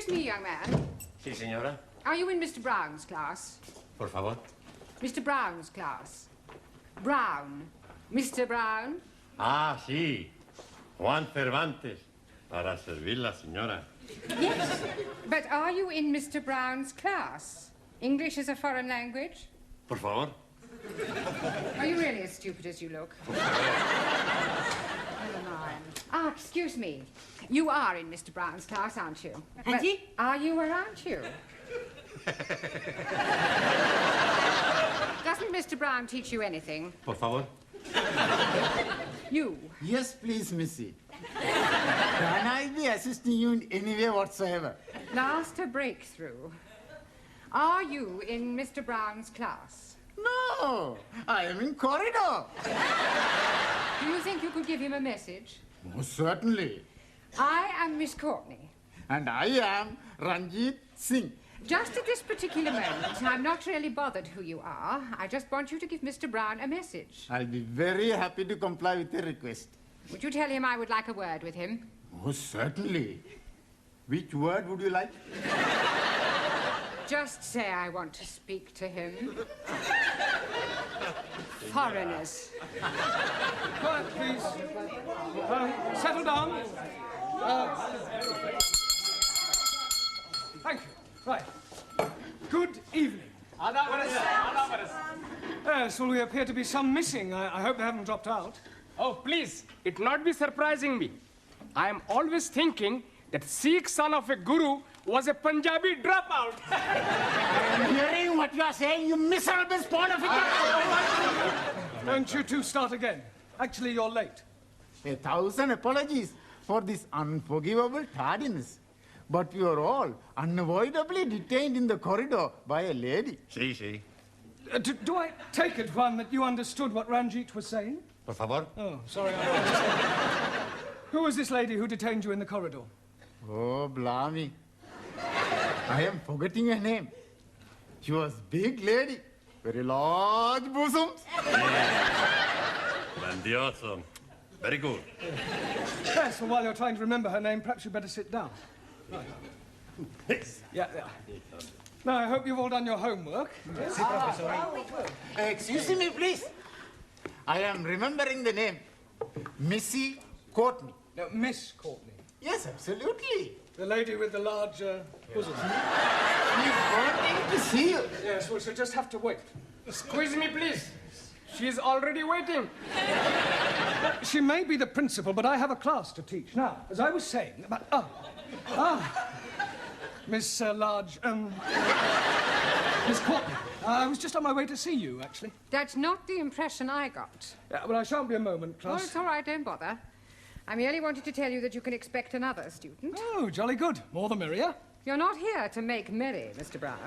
Excuse me, young man. Sí, señora. Are you in Mr. Brown's class? Por favor. Mr. Brown's class. Brown. Mr. Brown? Ah, sí. Juan Cervantes. Para servirla, señora. Yes. But are you in Mr. Brown's class? English is a foreign language? Por favor. Are you really as stupid as you look? Never mind. Ah, excuse me. You are in Mr. Brown's class, aren't you? Auntie? Are you or aren't you? Doesn't Mr. Brown teach you anything? Por favor. You? Yes, please, Missy. Can I be assisting you in any way whatsoever? Last a breakthrough. Are you in Mr. Brown's class? No, I am in corridor. Do you think you could give him a message? Most certainly. I am Miss Courtney. And I am Ranjit Singh. Just at this particular moment, I'm not really bothered who you are. I just want you to give Mr. Brown a message. I'll be very happy to comply with your request. Would you tell him I would like a word with him? Most certainly. Which word would you like? Just say I want to speak to him. Foreigners. Quiet, please. Settle down. Thank you. Right. Good evening. Yes, well, we appear to be some missing. I hope they haven't dropped out. Oh, please, it not be surprising me. I am always thinking that Sikh son of a guru was a Punjabi dropout. I'm hearing what you are saying, you miserable spawn of a... Don't you two start again. Actually, you're late. 1,000 apologies for this unforgivable tardiness. But we are all unavoidably detained in the corridor by a lady. Sí, sí. Do I take it, Juan, that you understood what Ranjit was saying? Por favor. Oh, sorry. Who was this lady who detained you in the corridor? Oh, blimey. I am forgetting her name. She was big lady, very large bosoms. Grandioso. Very good. Yes, well, while you're trying to remember her name, perhaps you'd better sit down. Right. Yeah. Now, I hope you've all done your homework. Yes. Excuse me, please. I am remembering the name. Missy Courtney. No, Miss Courtney. Yes, absolutely. The lady with the large bosom. She's wanting to see you. Yes, well, she'll just have to wait. Squeeze me, please. She's already waiting. She may be the principal, but I have a class to teach. Now, as I was saying about... Miss Miss Courtney. I was just on my way to see you, actually. That's not the impression I got. Yeah, well, I shan't be a moment, Oh, class. it's all right, don't bother. I merely wanted to tell you that you can expect another student. Oh, jolly good. More the merrier. You're not here to make merry, Mr. Brown.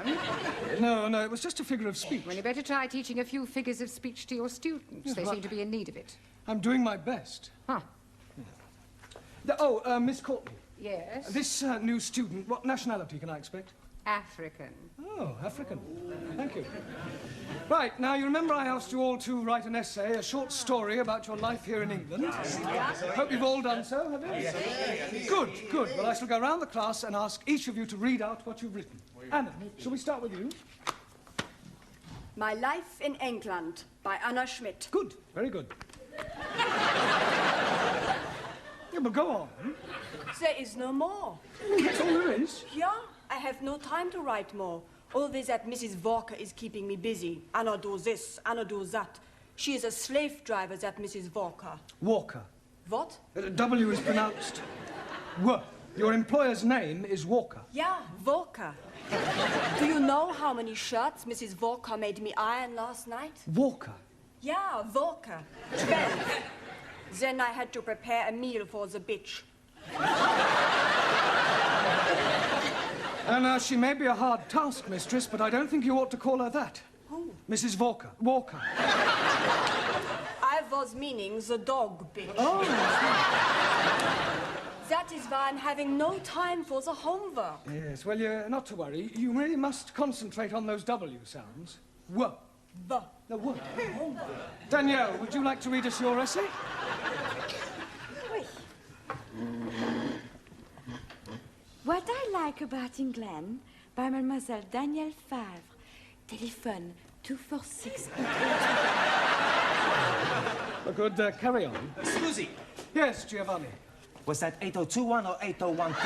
No, it was just a figure of speech. Well, you better try teaching a few figures of speech to your students. Yes, They well, seem to be in need of it. I'm doing my best. Huh. Miss Courtney. Yes? This new student, what nationality can I expect? African. Oh, African. Thank you. Right, now, you remember I asked you all to write an essay, a short story about your life here in England? Hope you've all done so, have you? Yes. Good. Well, I shall go round the class and ask each of you to read out what you've written. Anna, shall we start with you? My Life in England by Anna Schmidt. Good. Very good. Yeah, but go on. There is no more. That's all there is. Yeah, I have no time to write more. Always that Mrs. Walker is keeping me busy. Anna do this, Anna do that. She is a slave driver, that Mrs. Walker. Walker. What? W is pronounced W. Your employer's name is Walker. Yeah, Walker. Do you know how many shirts Mrs. Walker made me iron last night? Walker? Yeah, Walker. 12. Then I had to prepare a meal for the bitch. And she may be a hard taskmistress, but I don't think you ought to call her that. Who? Mrs. Walker. Walker. I was meaning the dog bitch. Oh. That is why I'm having no time for the homework. Yes, well, you're not to worry. You really must concentrate on those W sounds. W. V. No, W. Danielle, would you like to read us your essay? What I like about England by Mademoiselle Danielle Favre. Telephone 246. Good, carry on. Susie, Yes, Giovanni. was that 8021 or 8012?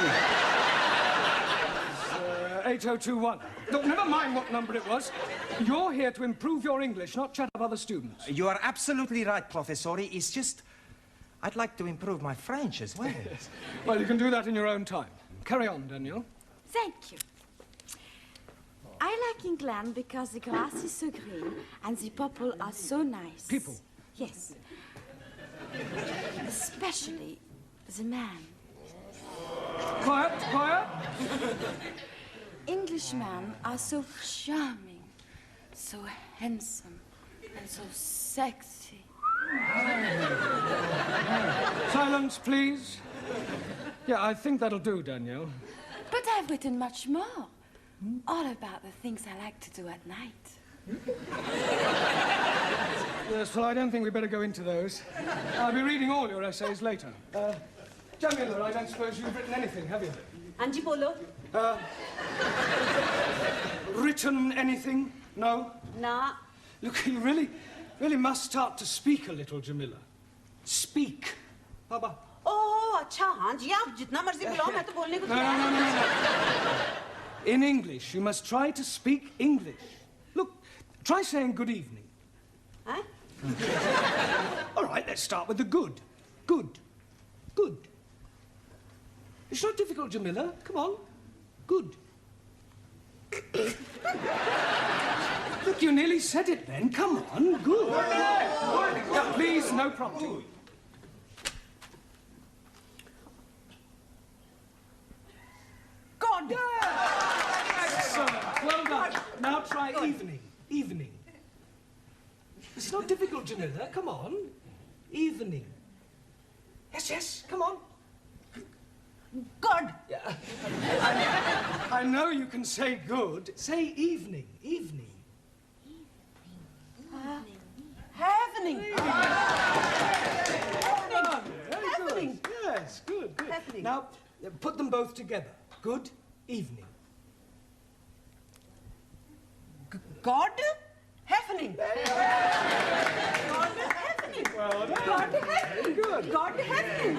8021. Look, never mind what number it was. You're here to improve your English, not chat up other students. You are absolutely right, Professori. It's just, I'd like to improve my French as well. Well, you can do that in your own time. Carry on, Daniel. Thank you. I like England because the grass is so green and the people are so nice. People? Yes. Especially the man. Quiet, quiet. Englishmen are so charming, so handsome, and so sexy. Silence, please. Yeah, I think that'll do, Danielle. But I've written much more. All about the things I like to do at night. Yes, well, I don't think we better go into those. I'll be reading all your essays later. Jamila, I don't suppose you've written anything, have you? Anji Polo? Written anything? No? Nah. Look, you really must start to speak a little, Jamila. Speak. Baba. Oh, अच्छा हाँ जी आप जितना मर्जी बुलाओ मैं तो बोलने को No, no, no, no, no. In English, you must try to speak English. Look, try saying good evening. Huh? All right, let's start with the good. Good. Good. It's not difficult, Jamila. Come on. Good. Look, you nearly said it then. Come on. Good. Now, please, no prompting. God. Excellent. Well done. Now try evening. Evening. It's not difficult, Jamila. Come on. Evening. Yes, yes. Come on. God. I know you can say good. Say evening. Evening. Happening. Happening. Yes, good, good. Happening. Now, put them both together. Good evening. God. Happening. God happening. Well done. God happening. Good. God happening.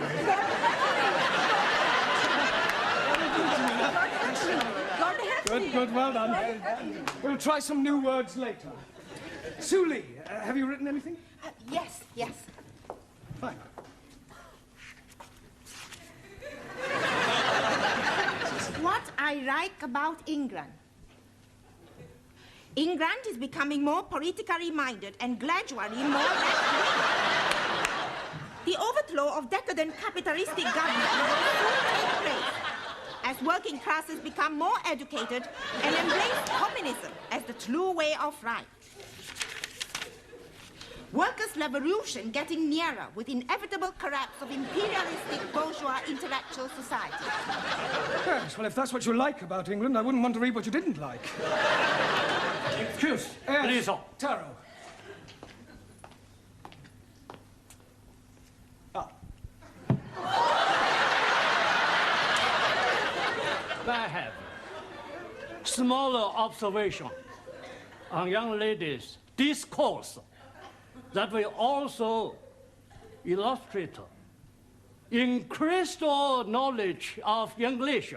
God happening. Good, good, well done. We'll try some new words later. Suli, have you written anything? Yes, yes. Fine. What I like about England. England is becoming more politically minded and gradually more left-wing. The overthrow of decadent capitalistic government will soon take place as working classes become more educated and embrace communism as the true way of life. Workers' revolution getting nearer with inevitable collapse of imperialistic bourgeois intellectual society. Yes, well, if that's what you like about England, I wouldn't want to read what you didn't like. Excuse, Yes, please. Taro. I have smaller observation on young ladies' discourse that will also illustrate increased knowledge of English.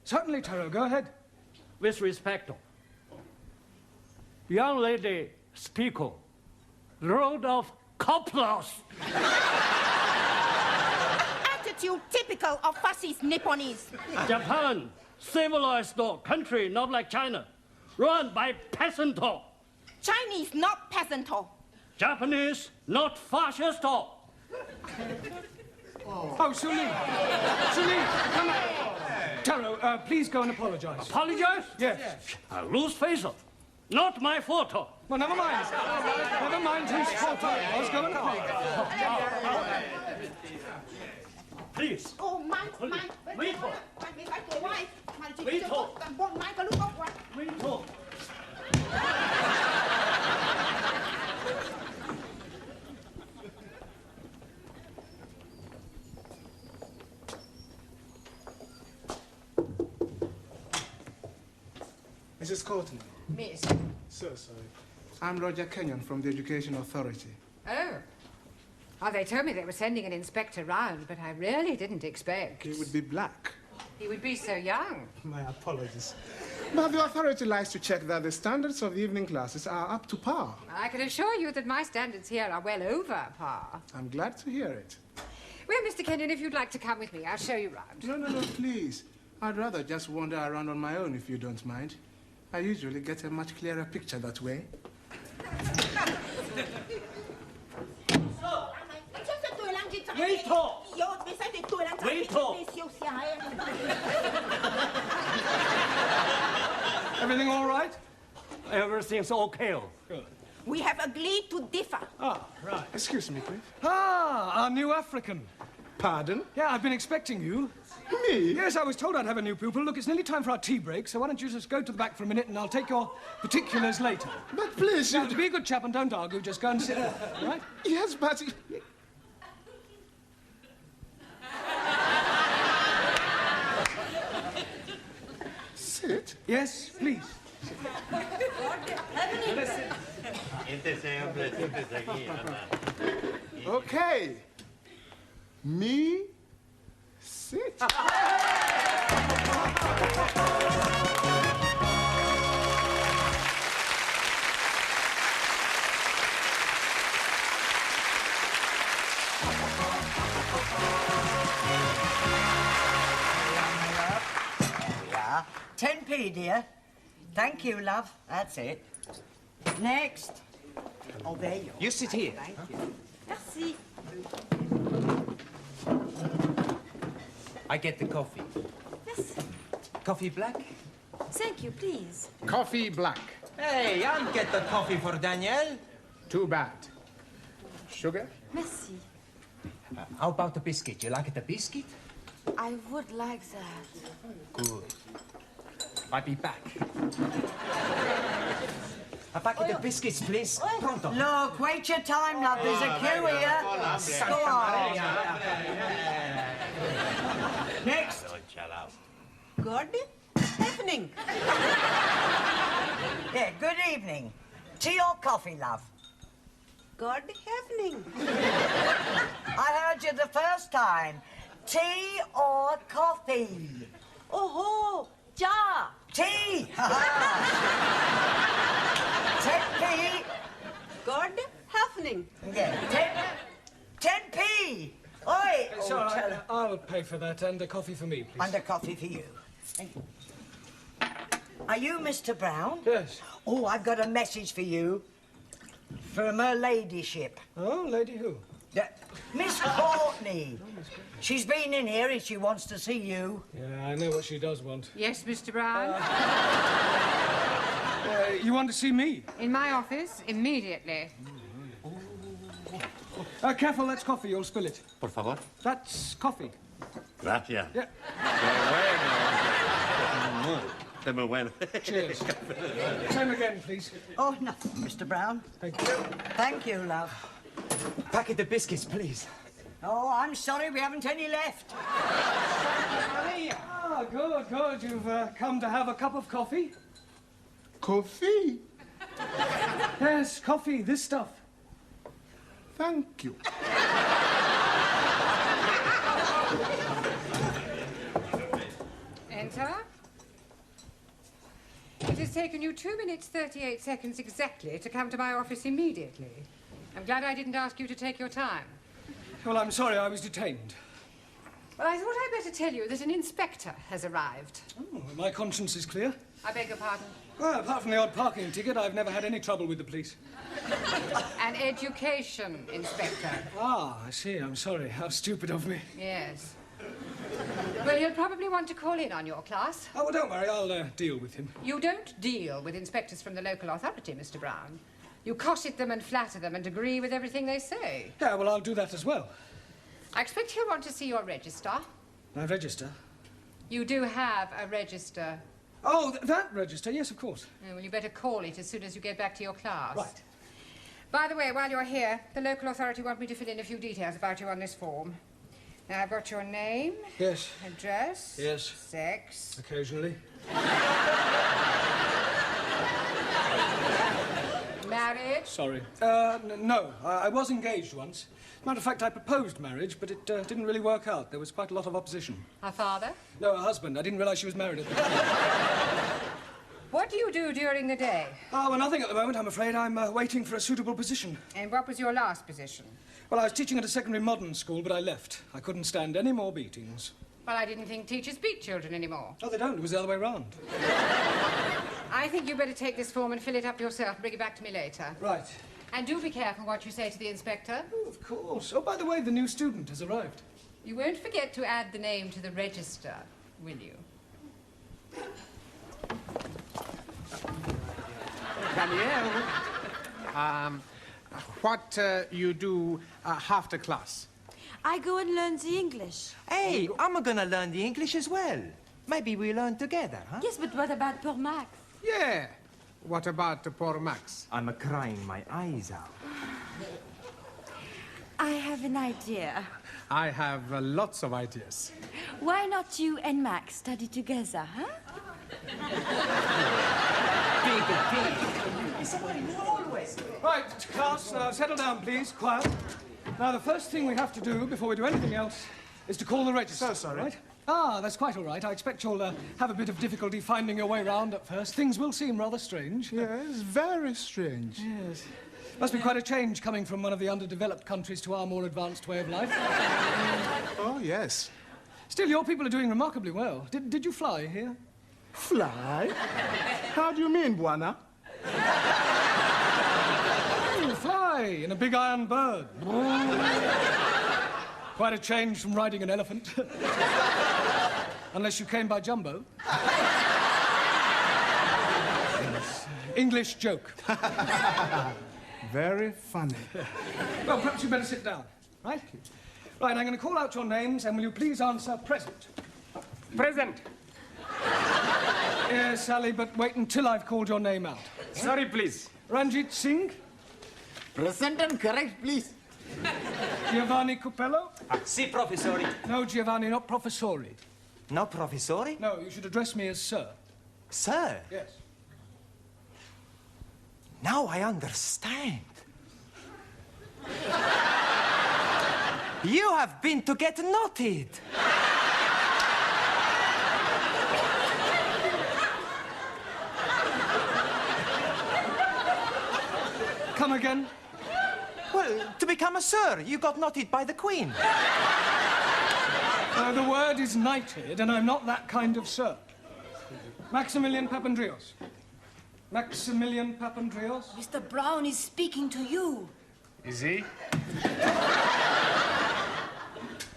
Certainly, Taro, go ahead. With respect, young lady speaker wrote of couplers. Attitude typical of fascist Nipponese. Japan, civilized country, not like China, run by peasant. Chinese, not peasant. Japanese, not fascist. Oh, Suli. Suli, come on. Taro, please go and apologize. Apologize? Yes. I lose face. Not my fault. Well, never mind. Never mind whose fault it was. Go and apologize. Please. Oh, my, Wait. Mrs. Courtney. Miss. So sorry. I'm Roger Kenyon from the Education Authority. Oh. Oh, they told me they were sending an inspector round, but I really didn't expect. He would be black. He would be so young. My apologies. But the authority likes to check that the standards of the evening classes are up to par. I can assure you that my standards here are well over par. I'm glad to hear it. Well, Mr. Kenyon, if you'd like to come with me, I'll show you round. No, please. I'd rather just wander around on my own if you don't mind. I usually get a much clearer picture that way. Everything all right? Everything's okay. Good. We have agreed to differ. Ah, right. Excuse me, please. Ah, our new African. Pardon? Yeah, I've been expecting you. Me? Yes, I was told I'd have a new pupil. Look, it's nearly time for our tea break, so why don't you just go to the back for a minute and I'll take your particulars later. But please, Now, to be a good chap and don't argue, just go and sit there, all right? Yes, but... Sit? Yes, please. Okay. Me, sit. Yeah. 10p, dear. Thank you, love. That's it. Next. Oh, there you are. You sit here. Thank you. Merci. I get the coffee. Yes. Coffee black? Thank you, please. Coffee black. Hey, I'll get the coffee for Danielle. Too bad. Sugar? Merci. How about the biscuit? You like the biscuit? I would like that. Good. I'll be back. A packet of biscuits, please. Pronto. Look, wait your time, love. There's a queue here. Go on. Next. Good evening. Yeah, good evening. Tea or coffee, love? Good evening. I heard you the first time. Tea or coffee? Oh, ja. Tea! 10p. Good evening. Yeah, 10p. Oi! It's all right. I'll pay for that and a coffee for me, please. And a coffee for you. Thank you. Are you Mr. Brown? Yes. Oh, I've got a message for you. From her ladyship. Oh, lady who? Miss Courtney. She's been in here and she wants to see you. Yeah, I know what she does want. Yes, Mr. Brown? You want to see me? In my office, immediately. Careful, that's coffee. You'll spill it. Por favor. That's coffee. Gracias. Yeah. Qué muy bueno. Cheers. Same again, please. Oh, nothing, Mr. Brown. Thank you. Thank you, love. Packet of biscuits, please. Oh, I'm sorry, we haven't any left. Ah, good, good. You've come to have a cup of coffee? Coffee? Yes, coffee, this stuff. Thank you. Enter. It has taken you 2 minutes, 38 seconds exactly to come to my office immediately. I'm glad I didn't ask you to take your time. Well, I'm sorry, I was detained. Well, I thought I'd better tell you that an inspector has arrived. Oh, my conscience is clear. I beg your pardon? Well, apart from the odd parking ticket, I've never had any trouble with the police. An education inspector. Ah, I see. I'm sorry. How stupid of me. Yes. Well, you'll probably want to call in on your class. Oh, well, don't worry. I'll deal with him. You don't deal with inspectors from the local authority, Mr. Brown. You cosset them and flatter them and agree with everything they say. Yeah, well, I'll do that as well. I expect he'll want to see your register. My register? You do have a register. Oh, that register? Yes, of course. Oh, well, you better call it as soon as you get back to your class. Right. By the way, while you're here, the local authority want me to fill in a few details about you on this form. Now, I've got your name. Yes. Address. Yes. Sex. Occasionally. married? Sorry. No, I was engaged once. Matter of fact, I proposed marriage, but it didn't really work out. There was quite a lot of opposition. Her father? No, her husband. I didn't realize she was married at the time. What do you do during the day? Oh, well, nothing at the moment, I'm afraid. I'm waiting for a suitable position. And what was your last position? Well, I was teaching at a secondary modern school, but I left. I couldn't stand any more beatings. Well, I didn't think teachers beat children anymore. Oh, they don't. It was the other way round. I think you better take this form and fill it up yourself and bring it back to me later. Right. And do be careful what you say to the inspector. Oh, of course. Oh, by the way, the new student has arrived. You won't forget to add the name to the register, will you? Danielle, what you do after class? I go and learn the English. Hey, I'm gonna learn the English as well. Maybe we learn together, huh? Yes, but what about poor Max? Yeah. What about poor Max? I'm crying my eyes out. I have an idea. I have lots of ideas. Why not you and Max study together, huh? Right, class, settle down, please. Quiet. Now, the first thing we have to do before we do anything else is to call the register. So sorry. Right? Ah, that's quite all right. I expect you'll have a bit of difficulty finding your way round at first. Things will seem rather strange. Yes, very strange. Yes. Must be quite a change coming from one of the underdeveloped countries to our more advanced way of life. Oh, yes. Still, your people are doing remarkably well. Did you fly here? Fly? How do you mean, Buana? Oh, fly in a big iron bird. Quite a change from riding an elephant. Unless you came by jumbo. Yes. English joke. Very funny. Well, perhaps you better sit down, right? Right, I'm going to call out your names, and will you please answer present? Present. Yes, Sally, but wait until I've called your name out. Sorry, please. Ranjit Singh? Present and correct, please. Giovanni Cupello? Si, professori. No, Giovanni, not professori. No, professori? No, you should address me as sir. Sir? Yes. Now I understand. You have been to get knotted. Come again? Well, to become a sir, you got knotted by the Queen. The word is knighted, and I'm not that kind of sir. Maximilian Papandreous. Maximilian Papandreous? Mr. Brown is speaking to you. Is he?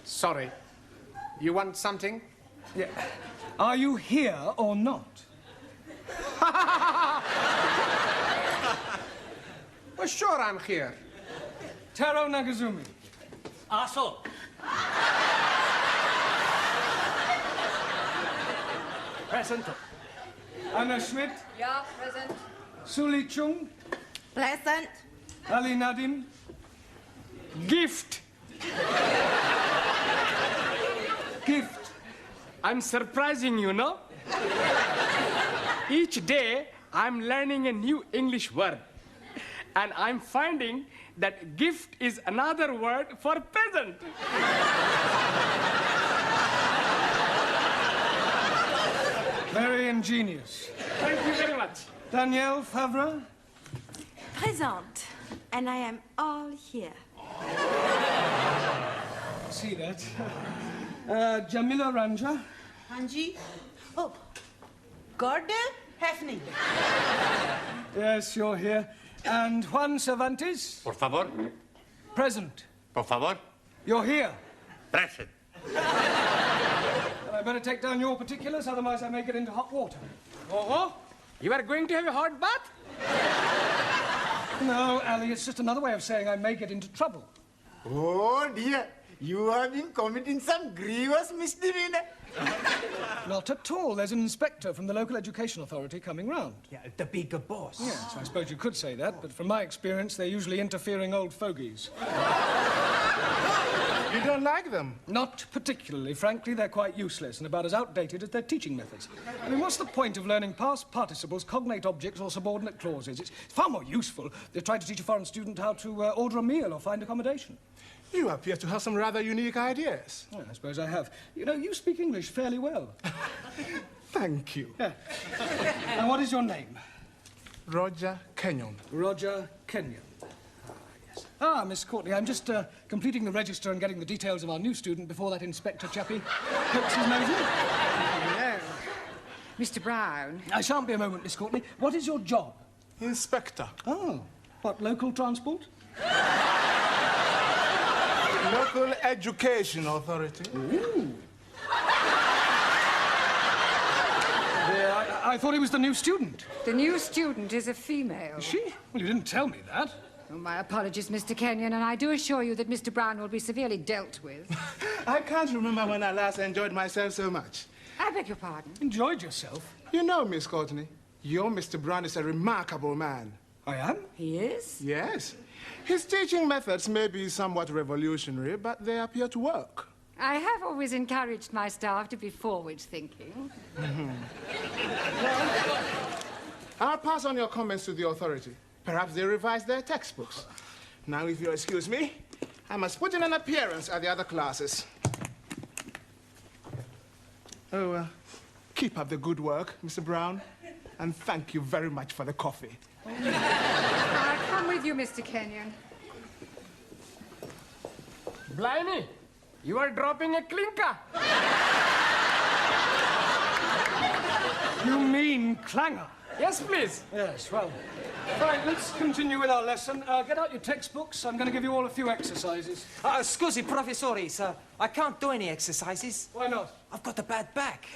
Sorry. You want something? Yeah. Are you here or not? Well, sure I'm here. Taro Nagazumi. Aso. Present. Anna Schmidt. Yeah, present. Suli Chung. Present. Ali Nadim. Gift. Gift. I'm surprising you, no? Each day, I'm learning a new English word. And I'm finding that gift is another word for peasant. Very ingenious. Thank you very much. Danielle Favre. Present. And I am all here. See that. Jamila Ranja. Hanji. Oh, Gordon Hefney. Yes, you're here. And Juan Cervantes. Por favor. Present. Por favor. You're here. Present. I better take down your particulars, otherwise I may get into hot water. Oh, you are going to have a hot bath? No, Ali, it's just another way of saying I may get into trouble. Oh, dear. You have been committing some grievous misdemeanor. Not at all. There's an inspector from the local education authority coming round. Yeah, the bigger boss. Yes, I suppose you could say that, but from my experience, they're usually interfering old fogies. You You don't like them? Not particularly. Frankly, they're quite useless and about as outdated as their teaching methods. I mean, what's the point of learning past participles, cognate objects, or subordinate clauses? It's far more useful if they try to teach a foreign student how to order a meal or find accommodation. You appear to have some rather unique ideas. Well, I suppose I have. You know, you speak English fairly well. Thank you. Yeah. And what is your name? Roger Kenyon. Roger Kenyon. Yes. Miss Courtney, I'm just completing the register and getting the details of our new student before that inspector chappie pokes his nose in. Hello. Mr. Brown. I shan't be a moment, Miss Courtney. What is your job? Inspector. Oh. What, local transport? Local Education Authority. Ooh. I thought he was the new student. The new student is a female. Is she? Well, you didn't tell me that. Oh, my apologies, Mr. Kenyon, and I do assure you that Mr. Brown will be severely dealt with. I can't remember when I last enjoyed myself so much. I beg your pardon? Enjoyed yourself? You know, Miss Courtney, your Mr. Brown is a remarkable man. I am? He is? Yes. His teaching methods may be somewhat revolutionary, but they appear to work. I have always encouraged my staff to be forward-thinking. I'll pass on your comments to the authority. Perhaps they revise their textbooks. Now, if you'll excuse me, I must put in an appearance at the other classes. Oh, keep up the good work, Mr. Brown, and thank you very much for the coffee. I'll come with you, Mr. Kenyon. Blimey, you are dropping a clinker. You mean clangor? Yes, please. Yes, well. Right, let's continue with our lesson. Get out your textbooks. I'm going to give you all a few exercises. Scusi, professore, sir. I can't do any exercises. Why not? I've got a bad back.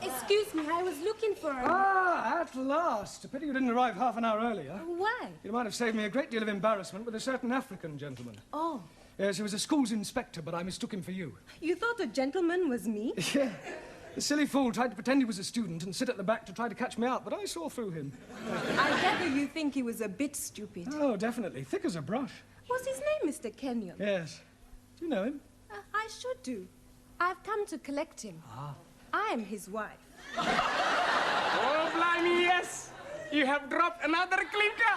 Excuse me, I was looking for him. At last. A pity you didn't arrive half an hour earlier. Why? You might have saved me a great deal of embarrassment with a certain African gentleman. Oh. Yes, he was a school's inspector, but I mistook him for you. You thought a gentleman was me? Yeah. The silly fool tried to pretend he was a student and sit at the back to try to catch me out, but I saw through him. I gather you think he was a bit stupid. Oh, definitely. Thick as a brush. What's his name, Mr. Kenyon? Yes. Do you know him? I should do. I've come to collect him. I am his wife. Oh, blimey, yes. You have dropped another clinker.